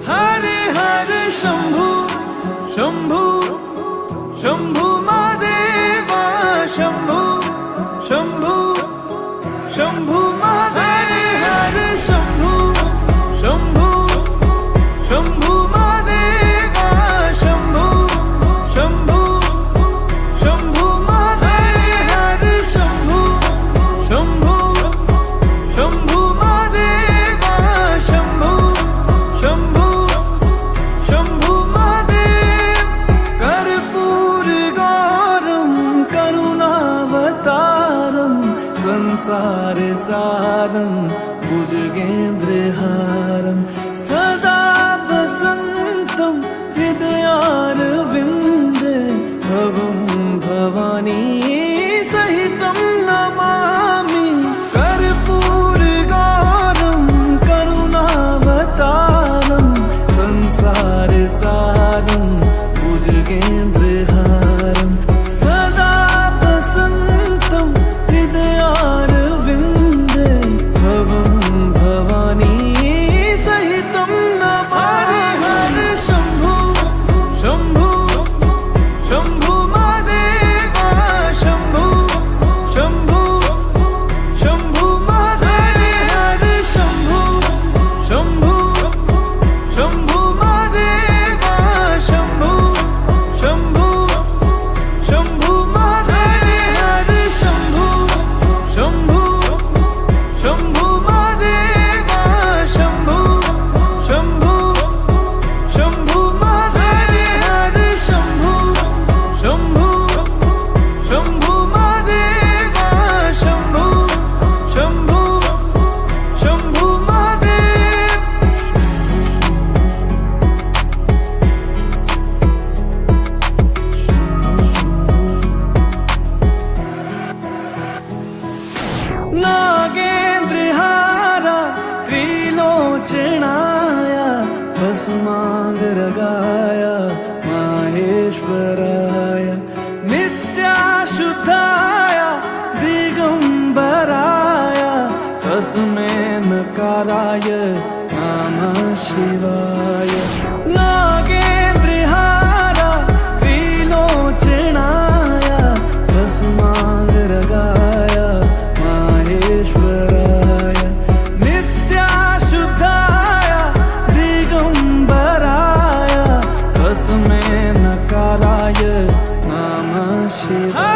हरे हरे शंभू शंभू शंभू महादेवा शंभू शंभू शंभू महादेव हरे शंभू शंभू शंभू महादेवा शंभू शंभू शंभू महादेव हरे शंभू शंभू शंभू महादेवा शंभू शंभू शंभू महादेव कर्पूर गौरम करुणावतारम संसार सारं भुजगेन्द्रहारं सदा वसन्तं हृदयारविन्दे भवं भवानी सहितं नमामि कर्पूरगौरं करुणावतारं संसार सारं भुजगेन्द्रहारं सदा वसन्तं हृदयारविन्दे भवं भवानी सहितं नमामि हरे शंभू शंभू शंभू महादेवा शंभू शंभू शंभू महादेव हरे शंभू शंभू शंभू महादेवा शंभू शंभू शंभू महादेव हरे शंभू शंभू शंभू महादेवा शंभू शंभू शंभू महादेव हरे शंभू शंभू शंभू महादेवा शंभू शंभू शंभू महादेव नागेन्द्रहारा त्रिलोचनाय भस्मांगरगाय माहेश्वराय नित्याशुद्धाय दिगंबराय तस्मै नकाराय नमः शिवाय नागेन्द्रहारा त्रिलोचनाय भस्मांगरगाय माहेश्वराय नित्याशुद्धाय दिगंबराय तस्मै नकाराय नमः शिवाय